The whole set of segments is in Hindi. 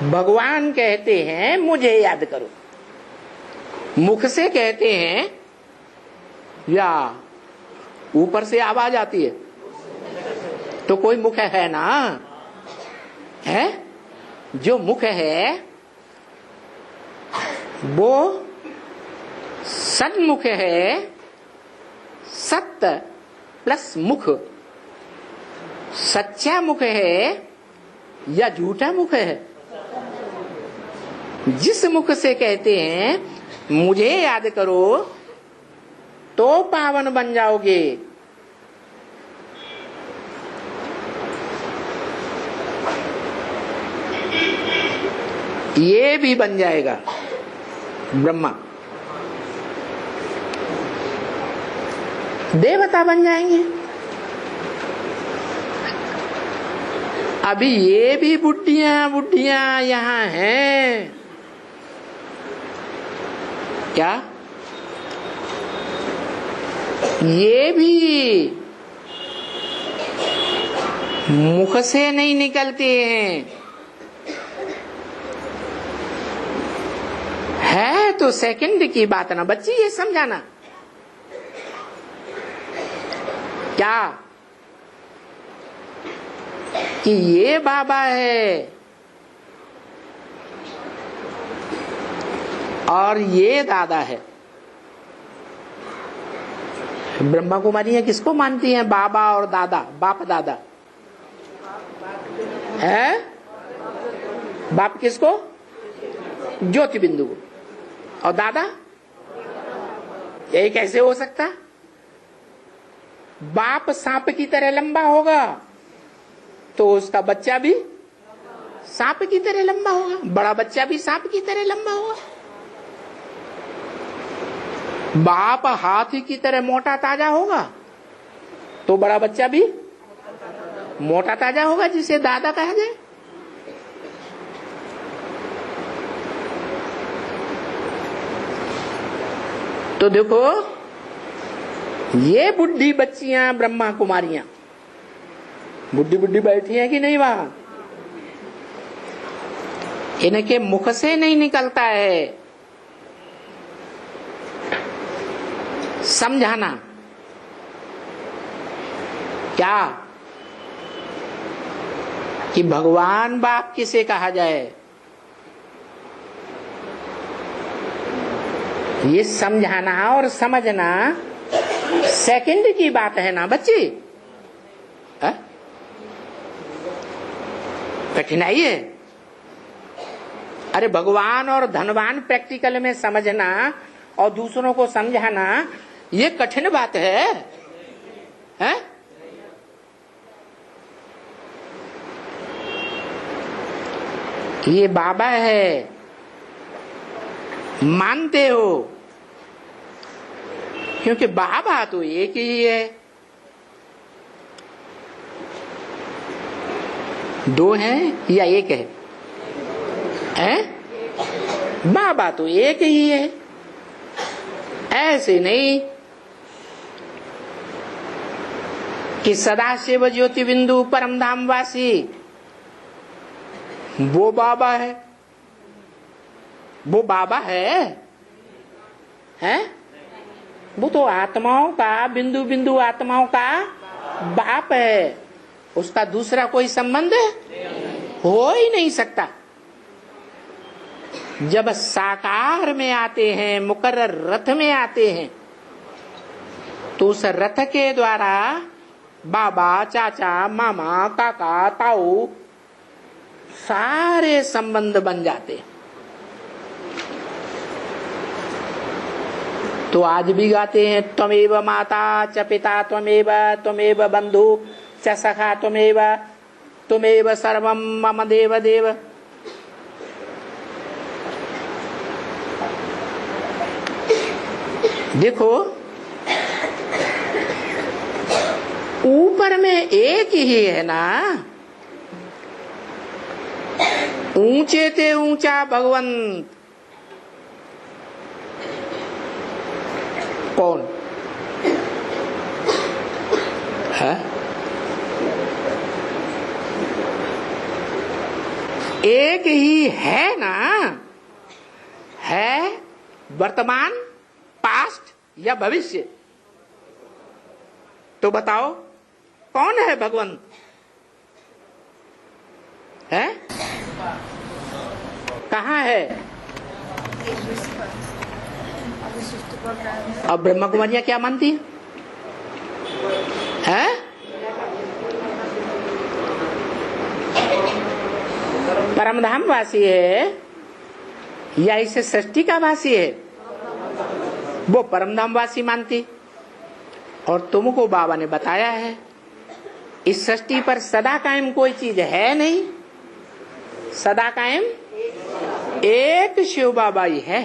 भगवान कहते हैं मुझे याद करो, मुख से कहते हैं या ऊपर से आवाज आती है? तो कोई मुख है ना, है? जो मुख है वो सन्मुख है, सत्य प्लस मुख। सच्चा मुख है या झूठा मुख है? जिस मुख से कहते हैं मुझे याद करो तो पावन बन जाओगे, ये भी बन जाएगा ब्रह्मा, देवता बन जाएंगे। अभी ये भी बुढ़िया यहाँ हैं क्या? ये भी मुख से नहीं निकलते हैं, है तो सेकंड की बात ना बच्ची, ये समझाना क्या कि ये बाबा है और ये दादा है। ब्रह्मा कुमारी किसको मानती हैं? बाबा और दादा, बाप दादा है। बाप किसको? ज्योति बिंदु को। और दादा? यही कैसे हो सकता? बाप सांप की तरह लंबा होगा तो उसका बच्चा भी सांप की तरह लंबा होगा, बड़ा बच्चा भी सांप की तरह लंबा होगा। बाप हाथी की तरह मोटा ताजा होगा तो बड़ा बच्चा भी मोटा ताजा होगा, जिसे दादा कहा जाए। तो देखो ये बुढ़ी बच्चियां ब्रह्मा कुमारियां बुढ़ी बैठी हैं कि नहीं? वहां इनके मुख से नहीं निकलता है। समझाना क्या कि भगवान बाप किसे कहा जाए, ये समझाना और समझना सेकंड की बात है ना बच्ची। कठिनाई है। अरे भगवान और धनवान प्रैक्टिकल में समझना और दूसरों को समझाना ये कठिन बात है, हैं? ये बाबा है मानते हो क्योंकि बाबा तो एक ही है, दो हैं या एक है? हैं? बाबा तो एक ही है, ऐसे नहीं कि सदाशिव ज्योति बिंदु परम धाम वासी वो बाबा है। वो बाबा है? हैं? वो तो आत्माओं का बिंदु बिंदु आत्माओं का बाप है, उसका दूसरा कोई संबंध हो ही नहीं सकता। जब साकार में आते हैं, मुकर्रर रथ में आते हैं, तो उस रथ के द्वारा बाबा, चाचा, मामा, काका, ताऊ सारे संबंध बन जाते हैं। तो आज भी गाते हैं त्वमेव माता च पिता त्वमेव बंधु च सखा त्वमेव सर्वम मम देव देव। देखो ऊपर में एक ही है ना, ऊंचे ते ऊंचा भगवंत कौन है? एक ही है ना, है वर्तमान, पास्ट या भविष्य? तो बताओ कौन है भगवान? है कहाँ है? अब ब्रह्म कुमारियां क्या मानती है? परमधाम वासी है या इसे सृष्टि का वासी है? वो परमधाम वासी मानती। और तुमको बाबा ने बताया है इस सृष्टि पर सदा कायम कोई चीज है नहीं, सदा कायम एक शिव बाबा ही है।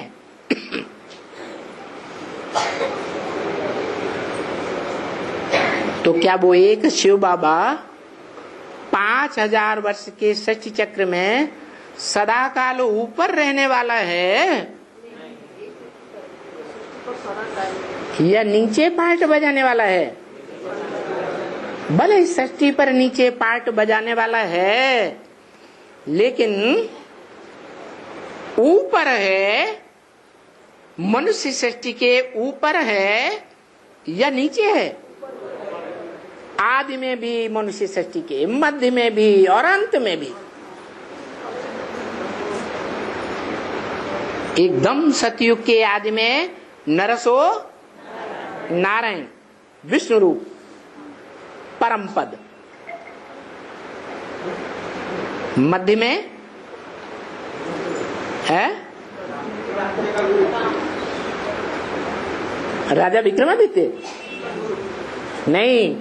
तो क्या वो एक शिव बाबा 5000 वर्ष के सृष्टि चक्र में सदा काल ऊपर रहने वाला है या नीचे पार्ट बजाने वाला है? भले इस सृष्टि पर नीचे पार्ट बजाने वाला है, लेकिन ऊपर है, मनुष्य सृष्टि के ऊपर है या नीचे है? आदि में भी मनुष्य सृष्टि के, मध्य में भी और अंत में भी। एकदम सतयुग के आदि में नरसो नारायण, विष्णु रूप, परम पद। मध्य में है राजा विक्रमादित्य? नहीं,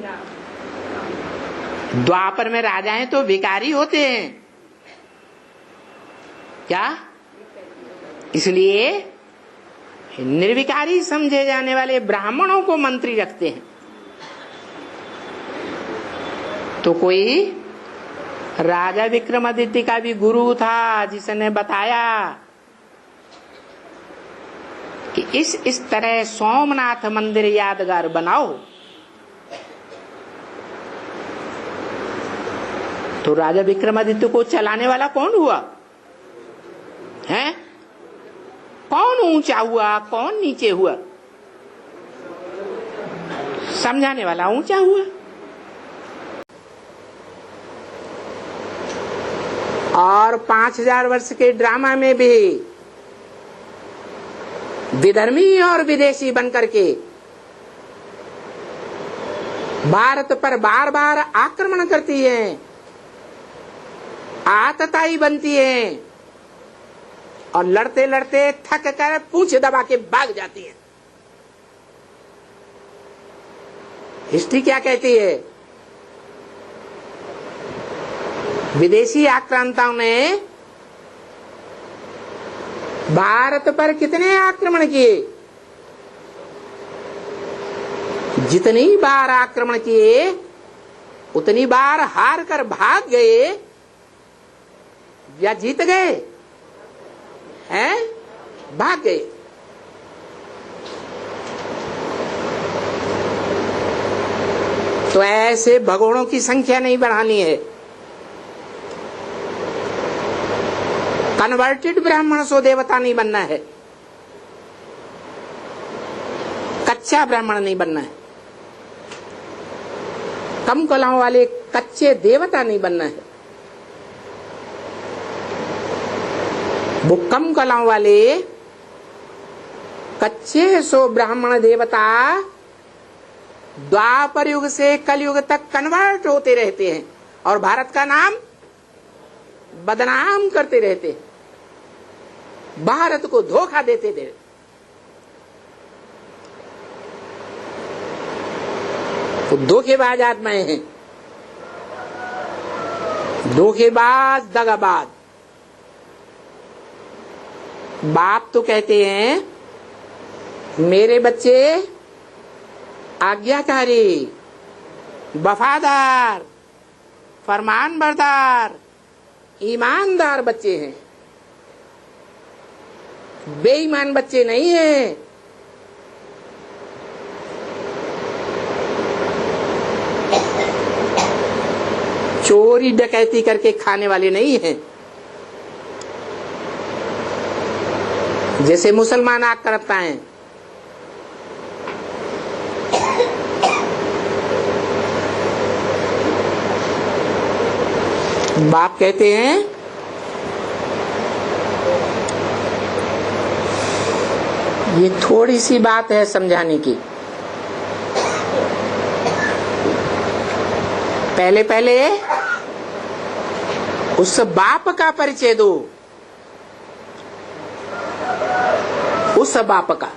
द्वापर में राजाएं तो विकारी होते हैं क्या? इसलिए निर्विकारी समझे जाने वाले ब्राह्मणों को मंत्री रखते हैं। तो कोई राजा विक्रमादित्य का भी गुरु था जिसने बताया कि इस तरह सोमनाथ मंदिर यादगार बनाओ। तो राजा विक्रमादित्य को चलाने वाला कौन हुआ है? कौन ऊंचा हुआ, कौन नीचे हुआ? समझाने वाला ऊंचा हुआ। और 5000 वर्ष के ड्रामा में भी विधर्मी और विदेशी बनकर के भारत पर बार बार आक्रमण करती हैं, आतताई बनती हैं और लड़ते लड़ते थक कर पूंछ दबा के भाग जाती हैं। हिस्ट्री क्या कहती है? विदेशी आक्रांताओं ने भारत पर कितने आक्रमण किए? जितनी बार आक्रमण किए उतनी बार हार कर भाग गए या जीत गए? हैं? भाग गए। तो ऐसे भगोड़ों की संख्या नहीं बढ़ानी है। कन्वर्टेड ब्राह्मण सो देवता नहीं बनना है, कच्चा ब्राह्मण नहीं बनना है, कम कलाओं वाले कच्चे देवता नहीं बनना है। वो कम कलाओं वाले कच्चे सो ब्राह्मण देवता द्वापर युग से कलयुग तक कन्वर्ट होते रहते हैं और भारत का नाम बदनाम करते रहते हैं, भारत को धोखा देते थे। तो धोखेबाज आत्माएं हैं, धोखेबाज, दगाबाज। बाप तो कहते हैं मेरे बच्चे आज्ञाकारी, वफादार, फरमानबरदार, ईमानदार बच्चे हैं, बेईमान बच्चे नहीं हैं। चोरी डकैती करके खाने वाले नहीं हैं। जैसे मुसलमान आग करता है, बाप कहते हैं ये थोड़ी सी बात है समझाने की। पहले पहले उस बाप का परिचय दो, उस बाप का।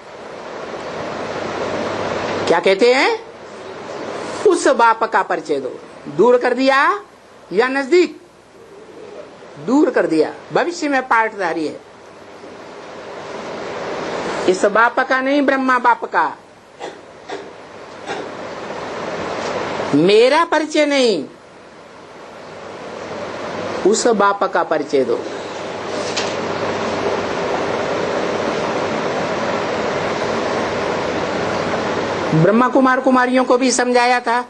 क्या कहते हैं? उस बाप का परिचय दो। दूर कर दिया या नजदीक? दूर कर दिया। भविष्य में पार्टधारी है। इस बाप का नहीं, ब्रह्मा बाप का। मेरा परिचय नहीं, उस बाप का परिचय दो। ब्रह्मा कुमार कुमारियों को भी समझाया था।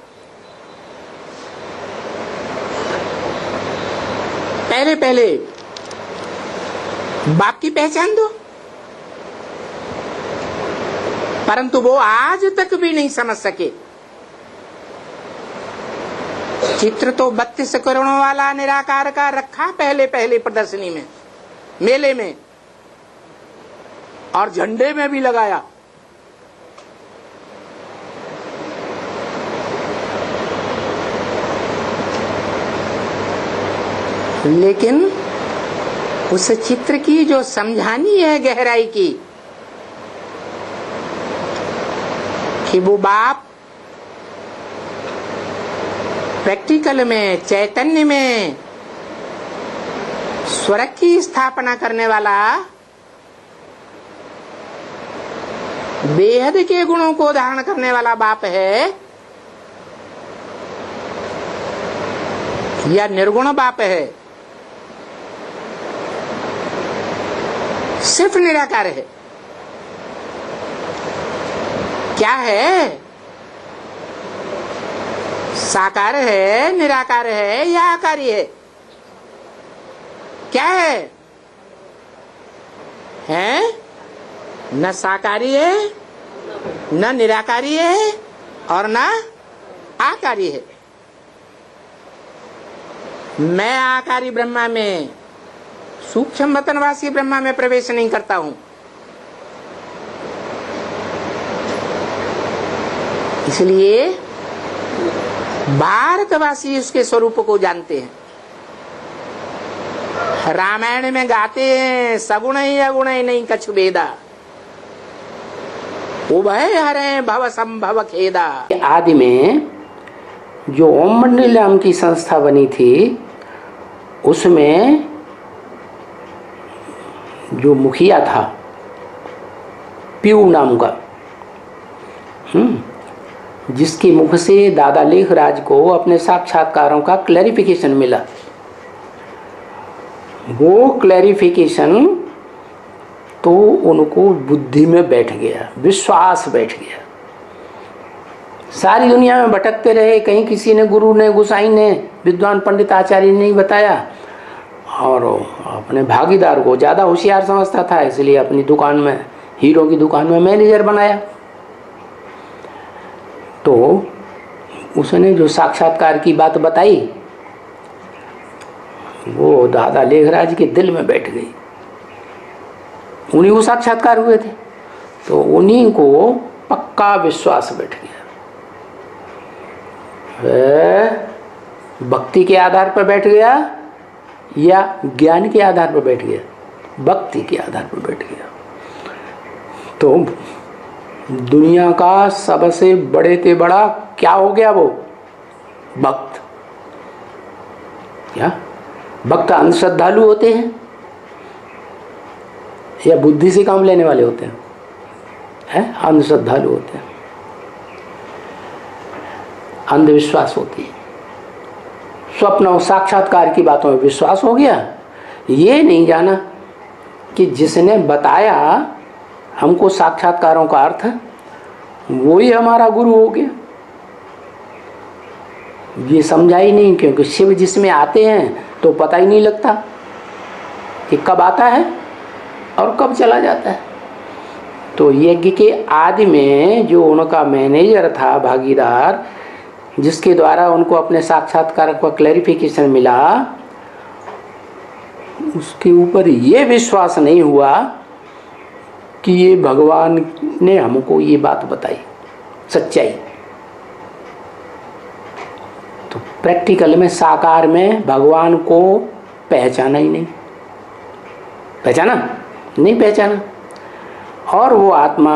पहले पहले बाप की पहचान दो, परंतु वो आज तक भी नहीं समझ सके। चित्र तो 32 करोड़ों वाला निराकार का रखा पहले पहले प्रदर्शनी में, मेले में, और झंडे में भी लगाया। लेकिन उस चित्र की जो समझानी है गहराई की, कि वो बाप प्रैक्टिकल में, चैतन्य में स्वर्ग की स्थापना करने वाला, बेहद के गुणों को धारण करने वाला बाप है, या निर्गुण बाप है, सिर्फ निराकार है। क्या है? साकार है, निराकार है, या आकारी है? क्या है? हैं? न साकारी है, न निराकारी है, और न आकारी है। मैं आकारी ब्रह्मा में, सूक्ष्म वतनवासी ब्रह्मा में प्रवेश नहीं करता हूं। इसलिए भारतवासी उसके स्वरूप को जानते हैं। रामायण में गाते हैं, सगुण ही अगुण ही नहीं कछु भेदा, उभय हरे भव संभव खेदा। आदि में जो ओम मंडल नाम की संस्था बनी थी, उसमें जो मुखिया था पीयू नाम का, जिसके मुख से दादा लेखराज को अपने साक्षात्कारों का क्लैरिफिकेशन मिला, वो क्लैरिफिकेशन तो उनको बुद्धि में बैठ गया, विश्वास बैठ गया। सारी दुनिया में भटकते रहे, कहीं किसी ने, गुरु ने, गुसाई ने, विद्वान पंडित आचार्य ने नहीं बताया, और अपने भागीदार को ज़्यादा होशियार समझता था, इसलिए अपनी दुकान में, हीरो की दुकान में मैनेजर बनाया। तो उसने जो साक्षात्कार की बात बताई, वो दादा लेखराज के दिल में बैठ गई। उन्हीं को साक्षात्कार हुए थे, तो उन्हीं को पक्का विश्वास बैठ गया। भक्ति के आधार पर बैठ गया या ज्ञान के आधार पर बैठ गया? भक्ति के आधार पर बैठ गया। तो दुनिया का सबसे बड़े से बड़ा क्या हो गया? वो भक्त। क्या भक्त अंधश्रद्धालु होते हैं या बुद्धि से काम लेने वाले होते हैं? अंधश्रद्धालु होते हैं, अंधविश्वास होती है। स्वप्न और साक्षात्कार की बातों में विश्वास हो गया, ये नहीं जाना कि जिसने बताया हमको साक्षात्कारों का अर्थ, वो ही हमारा गुरु हो गया। ये समझा ही नहीं, क्योंकि शिव जिसमें आते हैं तो पता ही नहीं लगता कि कब आता है और कब चला जाता है। तो यज्ञ के आदि में जो उनका मैनेजर था, भागीदार, जिसके द्वारा उनको अपने साक्षात्कार का क्लैरिफिकेशन मिला, उसके ऊपर ये विश्वास नहीं हुआ कि ये भगवान ने हमको ये बात बताई सच्चाई। तो प्रैक्टिकल में, साकार में भगवान को पहचाना ही नहीं, पहचाना नहीं, पहचाना। और वो आत्मा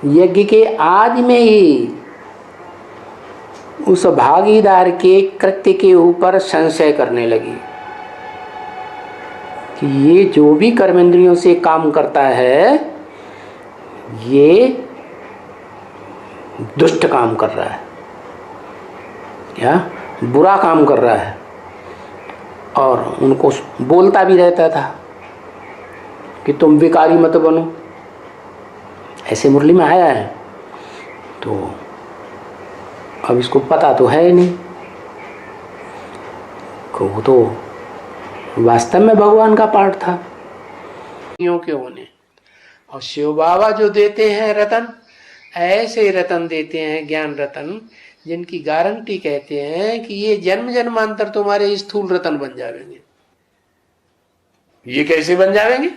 यज्ञ के आदि में ही उस भागीदार के कृत्य के ऊपर संशय करने लगी कि ये जो भी कर्मेंद्रियों से काम करता है ये दुष्ट काम कर रहा है, क्या बुरा काम कर रहा है। और उनको बोलता भी रहता था कि तुम विकारी मत बनो, ऐसे मुरली में आया है। तो अब इसको पता तो है नहीं, वो तो वास्तव में भगवान का पार्ट था क्यों के होने। और शिव बाबा जो देते हैं रतन, ऐसे रतन देते हैं, ज्ञान रतन, जिनकी गारंटी कहते हैं कि ये जन्म जन्मांतर तुम्हारे स्थूल रतन बन जाएंगे। ये कैसे बन जाएंगे?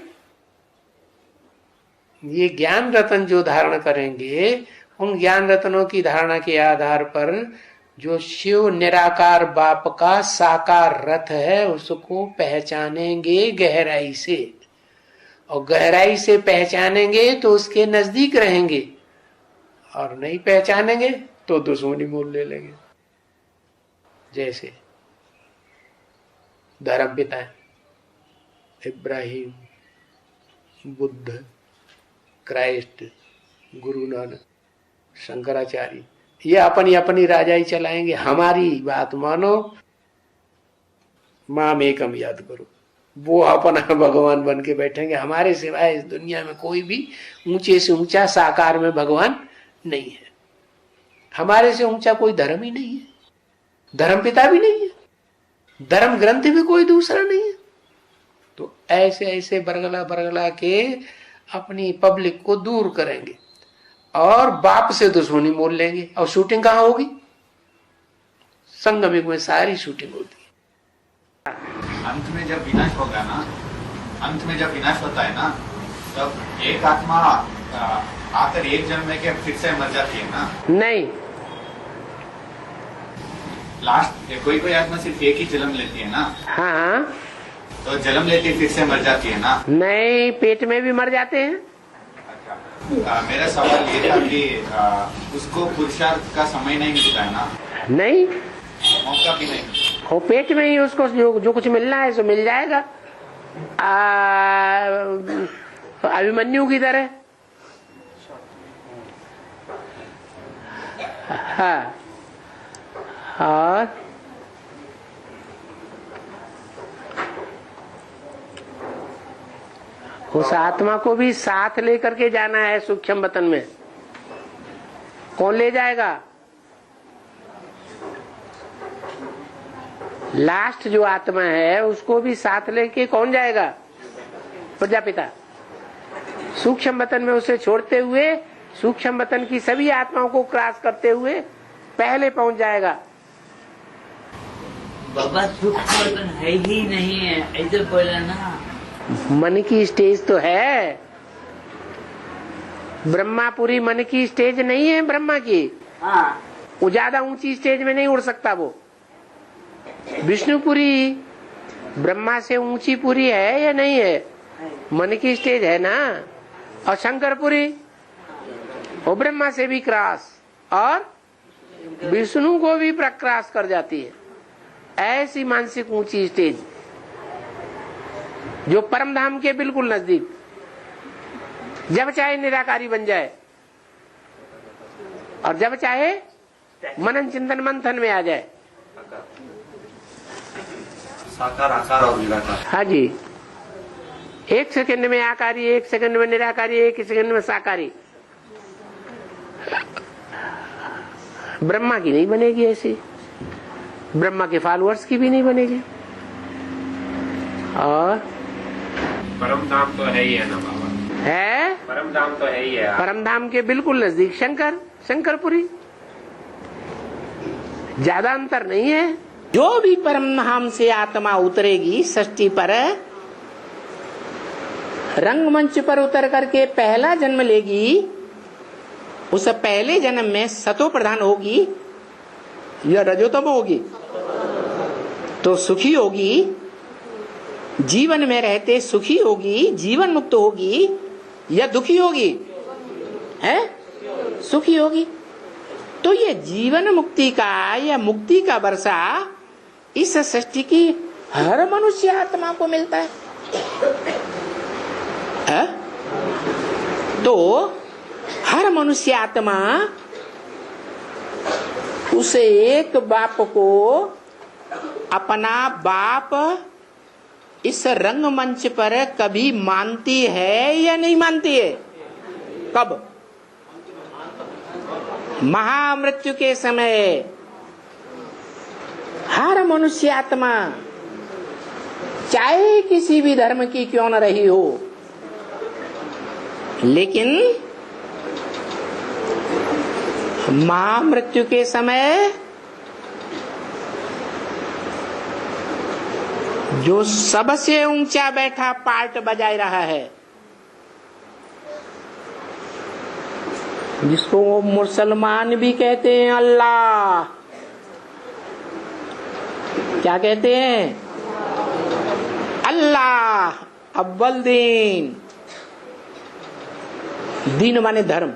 ये ज्ञान रतन जो धारण करेंगे, उन ज्ञान रत्नों की धारणा के आधार पर जो शिव निराकार बाप का साकार रथ है उसको पहचानेंगे गहराई से, और गहराई से पहचानेंगे तो उसके नजदीक रहेंगे, और नहीं पहचानेंगे तो दुश्मनी मोल ले लेंगे। जैसे धर्म पिता इब्राहिम, बुद्ध, क्राइस्ट, गुरु नानक, शंकराचार्य, ये अपनी अपनी राजाई चलाएंगे। हमारी बात मानो, माम एकम याद करो, वो अपना भगवान बन के बैठेंगे। हमारे सिवाय इस दुनिया में कोई भी ऊंचे से ऊंचा साकार में भगवान नहीं है। हमारे से ऊंचा कोई धर्म ही नहीं है, धर्म पिता भी नहीं है, धर्म ग्रंथ भी कोई दूसरा नहीं है। तो ऐसे ऐसे बरगला बरगला के अपनी पब्लिक को दूर करेंगे और बाप से दुश्मनी मोल लेंगे। और शूटिंग कहाँ होगी? संगम में सारी शूटिंग होती है। अंत में जब विनाश होगा ना, अंत में जब विनाश होता है ना, तब एक आत्मा आकर एक जन्म में के फिर से मर जाती है ना? नहीं, लास्ट कोई कोई आत्मा सिर्फ एक ही जन्म लेती है ना? हाँ, तो जन्म लेती है फिर से मर जाती है ना? नहीं, पेट में भी मर जाते हैं। अच्छा, मेरा सवाल ये था कि उसको पुरुषार्थ का समय नहीं मिलता है ना? नहीं, मौका भी नहीं। वो पेट में ही उसको जो कुछ मिलना है सो मिल जाएगा। अभिमन्यु की तरह। हाँ, और उस आत्मा को भी साथ लेकर के जाना है सूक्ष्म वतन में। कौन ले जाएगा? लास्ट जो आत्मा है उसको भी साथ लेके कौन जाएगा? प्रजापिता। सूक्ष्म वतन में उसे छोड़ते हुए सूक्ष्म वतन की सभी आत्माओं को क्रॉस करते हुए पहले पहुंच जाएगा। बाबा सूक्ष्म वतन है ही नहीं है, ऐसे बोला ना। मन की स्टेज तो है, ब्रह्मापुरी मन की स्टेज नहीं है ब्रह्मा की। हाँ, वो ज्यादा ऊंची स्टेज में नहीं उड़ सकता। वो विष्णुपुरी ब्रह्मा से ऊंची पुरी है या नहीं है? मन की स्टेज है ना। और शंकरपुरी वो ब्रह्मा से भी क्रॉस और विष्णु को भी क्रॉस कर जाती है। ऐसी मानसिक ऊंची स्टेज जो परम धाम के बिल्कुल नजदीक, जब चाहे निराकारी बन जाए और जब चाहे मनन चिंतन मंथन में आ जाए। साकार, आकार और निराकार। हाँ जी, एक सेकंड में आकारी, एक सेकंड में निराकारी, एक सेकंड में साकारी। ब्रह्मा की नहीं बनेगी ऐसी, ब्रह्मा के फॉलोअर्स की भी नहीं बनेगी। और परम धाम तो है ही है ना बाबा, है परम धाम तो है ही है। परम धाम के बिल्कुल नजदीक शंकरपुरी, ज्यादा अंतर नहीं है। जो भी परम धाम से आत्मा उतरेगी षष्ठी पर, रंगमंच पर उतर करके पहला जन्म लेगी, उस पहले जन्म में सतो प्रधान होगी या रजोतम होगी, तो सुखी होगी, जीवन में रहते सुखी होगी, जीवन मुक्त होगी या दुखी होगी, है सुखी होगी। तो ये जीवन मुक्ति का या मुक्ति का वर्षा इस सृष्टि की हर मनुष्य आत्मा को मिलता है। तो हर मनुष्य आत्मा उस एक बाप को अपना बाप इस रंगमंच पर कभी मानती है या नहीं मानती है? कब? महामृत्यु के समय हर मनुष्य आत्मा चाहे किसी भी धर्म की क्यों न रही हो, लेकिन महामृत्यु के समय जो सबसे ऊंचा बैठा पार्ट बजा रहा है, जिसको वो मुसलमान भी कहते हैं अल्लाह, क्या कहते हैं? अल्लाह अव्वल दीन, दीन माने धर्म,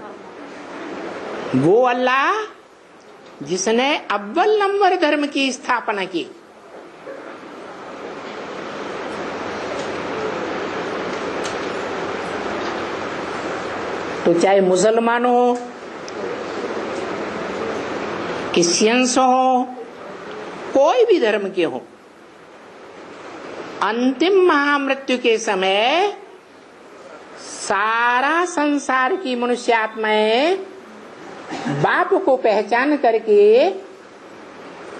वो अल्लाह जिसने अव्वल नंबर धर्म की स्थापना की। तो चाहे मुसलमान हो, क्रिश्चियंस हो, कोई भी धर्म के हो, अंतिम महामृत्यु के समय सारा संसार की मनुष्य आत्माएं बाप को पहचान करके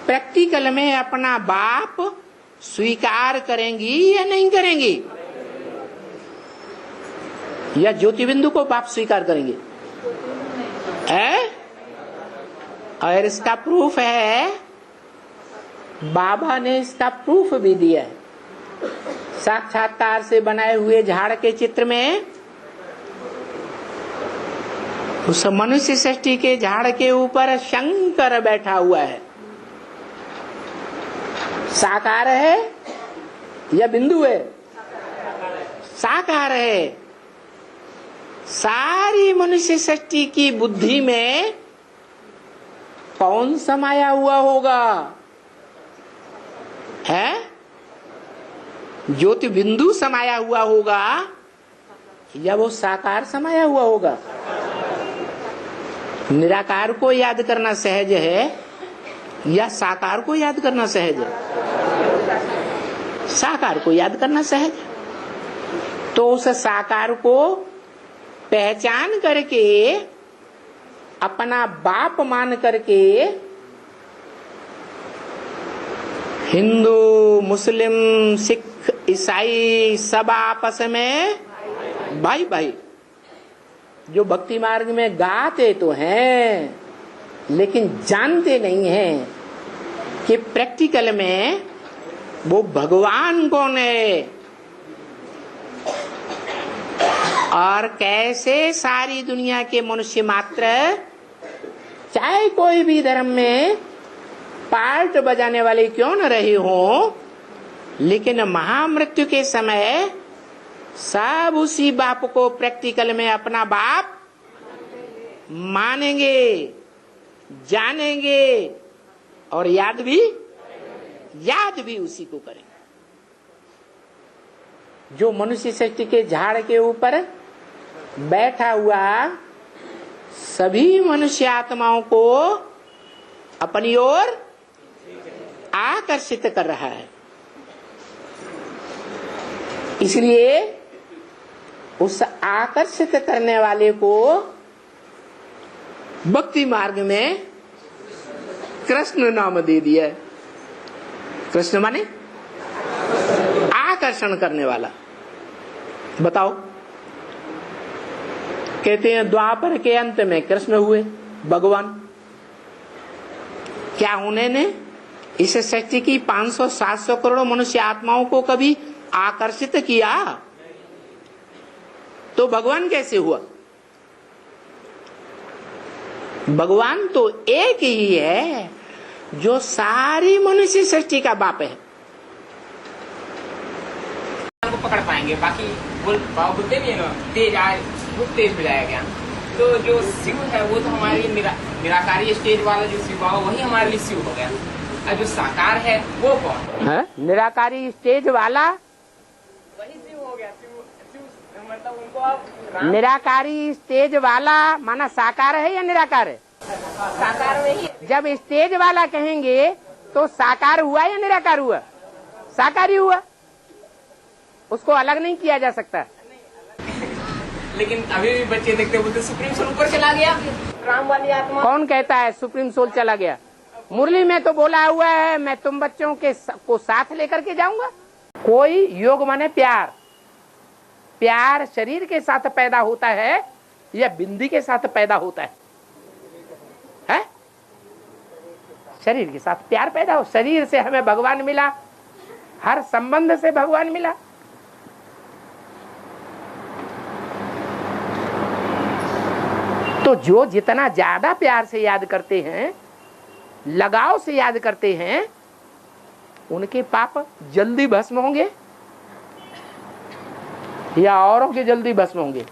प्रैक्टिकल में अपना बाप स्वीकार करेंगी या नहीं करेंगी? या ज्योति बिंदु को बाप स्वीकार करेंगे? और इसका प्रूफ है, बाबा ने इसका प्रूफ भी दिया है। साक्षात्कार से बनाए हुए झाड़ के चित्र में उस मनुष्य सृष्टि के झाड़ के ऊपर शंकर बैठा हुआ है। साकार है या बिंदु है? साकार है। सारी मनुष्य सृष्टि की बुद्धि में कौन समाया हुआ होगा? है ज्योति बिंदु समाया हुआ होगा या वो साकार समाया हुआ होगा? निराकार को याद करना सहज है या साकार को याद करना सहज है? साकार को याद करना सहज। तो उस साकार को पहचान करके अपना बाप मान करके हिंदू, मुस्लिम, सिख, ईसाई सब आपस में भाई भाई, जो भक्ति मार्ग में गाते तो हैं लेकिन जानते नहीं हैं कि प्रैक्टिकल में वो भगवान कौन है और कैसे सारी दुनिया के मनुष्य मात्र चाहे कोई भी धर्म में पार्ट बजाने वाले क्यों न रहे हो, लेकिन महामृत्यु के समय सब उसी बाप को प्रैक्टिकल में अपना बाप मानेंगे, जानेंगे और याद भी उसी को करेंगे। जो मनुष्य सृष्टि के झाड़ के ऊपर बैठा हुआ सभी मनुष्य आत्माओं को अपनी ओर आकर्षित कर रहा है, इसलिए उस आकर्षित करने वाले को भक्ति मार्ग में कृष्ण नाम दे दिया है। कृष्ण माने आकर्षण करने वाला। बताओ। कहते हैं द्वापर के अंत में कृष्ण हुए भगवान। क्या उन्होंने इस सृष्टि की 500-700 करोड़ मनुष्य आत्माओं को कभी आकर्षित किया? तो भगवान कैसे हुआ? भगवान तो एक ही है जो सारी मनुष्य सृष्टि का बाप है। को पकड़ पाएंगे, बाकी बोलते नहीं है तेज आए बहुत तेज हो जाएगा ज्ञान। तो जो शिव है वो तो हमारे लिए निराकारी स्टेज वाला जो शिव है वही हमारे लिए शिव हो गया। और जो साकार है वो कौन है? निराकारी स्टेज वाला वही शिव हो गया। शिव मतलब उनको आप निराकारी स्टेज वाला माना साकार है या निराकार है? साकार में ही। जब स्टेज वाला कहेंगे तो साकार हुआ या निराकार हुआ? साकार ही हुआ, उसको अलग नहीं किया जा सकता। लेकिन अभी भी बच्चे देखते बोलते सुप्रीम सोल ऊपर चला गया, राम वाली आत्मा। कौन कहता है सुप्रीम सोल चला गया? मुरली में तो बोला हुआ है मैं तुम बच्चों को साथ लेकर के जाऊंगा। कोई योग माने प्यार, प्यार शरीर के साथ पैदा होता है या बिंदी के साथ पैदा होता है? शरीर के साथ प्यार पैदा हो। शरीर से हमें भगवान मिला, हर संबंध से भगवान मिला। तो जो जितना ज्यादा प्यार से याद करते हैं, लगाव से याद करते हैं, उनके पाप जल्दी भस्म होंगे या औरों के जल्दी भस्म होंगे?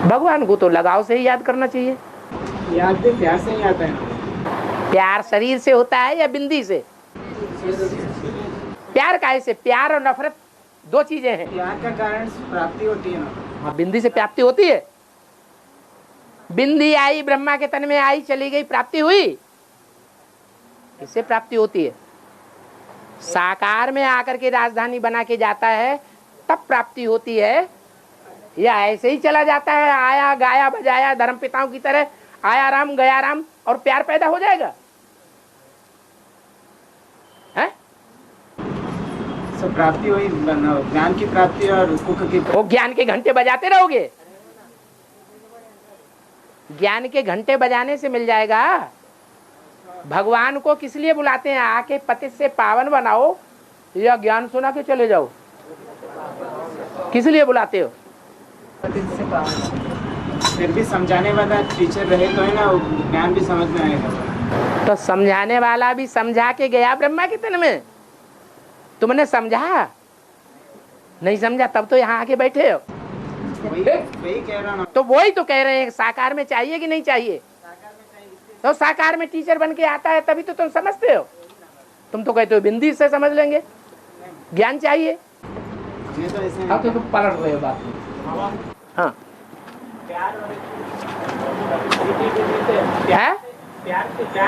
भगवान को तो लगाव से ही याद करना चाहिए। याद भी प्यार से ही आता है। प्यार शरीर से होता है या बिंदी से? प्यार काहे से? प्यार और नफरत दो चीजें हैं। प्यार का कारण प्राप्ति होती है ना। हाँ, बिंदी से प्राप्ति होती है। बिंदी आई ब्रह्मा के तन में आई चली गई, प्राप्ति हुई? इससे प्राप्ति होती है। साकार में आकर के राजधानी बना के जाता है तब प्राप्ति होती है, या ऐसे ही चला जाता है आया गाया बजाया धर्म पिताओं की तरह आया राम गया राम और प्यार पैदा हो जाएगा? है? सब प्राप्ति वही ज्ञान की प्राप्ति और सुख की। वो ज्ञान के घंटे बजाते रहोगे, ज्ञान के घंटे बजाने से मिल जाएगा। भगवान को किस लिए बुलाते हैं? आके पतित से पावन बनाओ या ज्ञान सुना के चले जाओ? किस लिए बुलाते हो? फिर भी समझाने वाला टीचर रहे तो है ना, ज्ञान भी समझ में आएगा। तो समझाने वाला भी समझा के गया ब्रह्मा के तन में, तुमने समझा नहीं? समझा तब तो यहाँ आके बैठे हो। वही कह रहा ना। तो वही तो कह रहे हैं साकार में चाहिए कि नहीं चाहिए? तो साकार में टीचर बन के आता है तभी तो तुम समझते हो। तुम तो कहते हो बिंदी से समझ लेंगे, ज्ञान चाहिए। अब तो तुम पलट रहे हो बात। हाँ, प्यार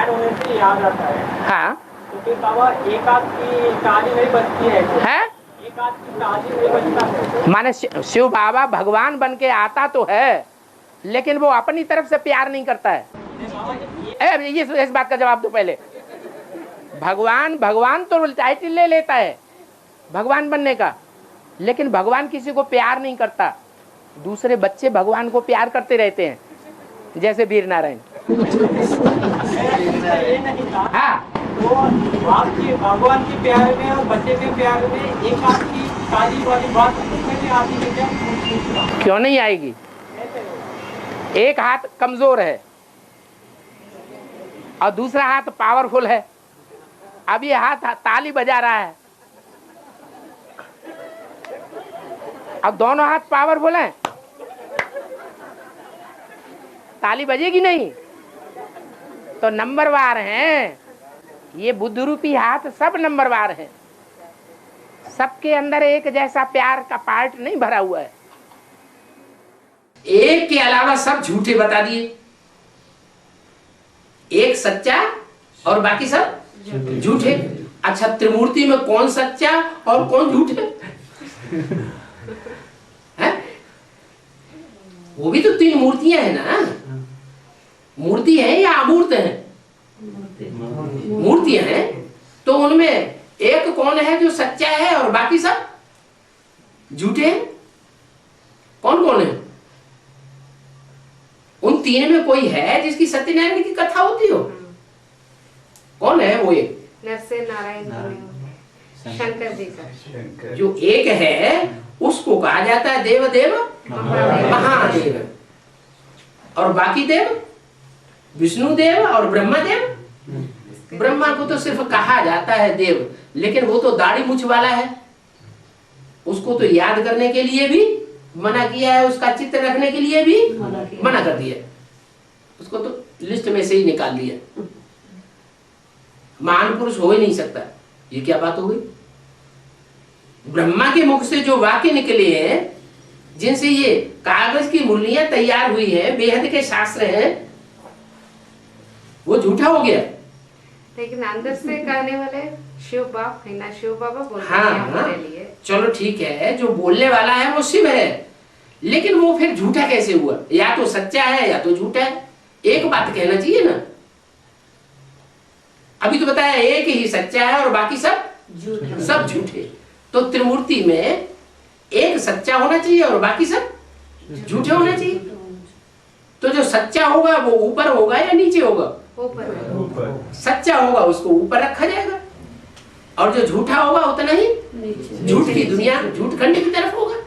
होने से याद आता है। हाँ, क्योंकि बाबा एक आध की ताली नहीं बचती है। एक आध की ताली नहीं बचता है। माने शिव बाबा भगवान बन के आता तो है, लेकिन वो अपनी तरफ से प्यार नहीं करता है। ये इस बात का जवाब दो पहले। भगवान तो टाइटल ले लेता है भगवान बनने का, लेकिन भगवान किसी को प्यार नहीं करता। दूसरे बच्चे भगवान को प्यार करते रहते हैं, जैसे वीर नारायण। हाँ, वो आपकी भगवान के प्यार में और बच्चे के प्यार में एक आध की ताली वाली बात आती है? क्यों नहीं आएगी? एक हाथ कमजोर है और दूसरा हाथ पावरफुल है। अब ये हाथ ताली बजा रहा है, अब दोनों हाथ पावरफुल हैं, ताली बजेगी नहीं। तो नंबरवार हैं ये बुद्ध रूपी हाथ, सब नंबरवार हैं। सबके अंदर एक जैसा प्यार का पार्ट नहीं भरा हुआ है। एक के अलावा सब झूठे बता दिए, एक सच्चा और बाकी सब झूठे। अच्छा, त्रिमूर्ति में कौन सच्चा और कौन झूठे? है? वो भी तो तीन मूर्तियां हैं ना। मूर्ति है या अमूर्त है? मूर्तियां हैं, तो उनमें एक कौन है जो सच्चा है और बाकी सब झूठे हैं? कौन कौन है? उन तीन में कोई है जिसकी सत्यनारायण की कथा होती हो? कौन है वो? एक नरसिंह नारायण शंकर जी का जो एक है उसको कहा जाता है देव देव महादेव, और बाकी देव विष्णु देव और ब्रह्मा देव। ब्रह्मा को तो सिर्फ कहा जाता है देव, लेकिन वो तो दाढ़ी मूछ वाला है, उसको तो याद करने के लिए भी मना किया है, उसका चित्र रखने के लिए भी मना कर दिया, उसको तो लिस्ट में से ही निकाल दिया। महान पुरुष हो ही नहीं सकता। ये क्या बात हो गई? ब्रह्मा के मुख से जो वाक्य निकले हैं, जिनसे ये कागज की मुरलियां तैयार हुई हैं, बेहद के शास्त्र हैं, वो झूठा हो गया। लेकिन अंदर से करने वाले शिव बाप है ना, शिव बाबा बोलते हैं हाँ, हमारे लिए। चलो ठीक है, जो बोलने वाला है वो शिव है, लेकिन वो फिर झूठा कैसे हुआ? या तो सच्चा है या तो झूठा है। एक बात कहना चाहिए ना। अभी तो बताया एक ही सच्चा है और बाकी सब झूठे। तो त्रिमूर्ति में एक सच्चा होना चाहिए और बाकी सब झूठे होना चाहिए। तो जो सच्चा होगा वो ऊपर होगा या नीचे होगा? ऊपर। सच्चा होगा उसको ऊपर रखा जाएगा, और जो झूठा होगा उतना ही झूठ की दुनिया, झूठ खंड की तरफ होगा।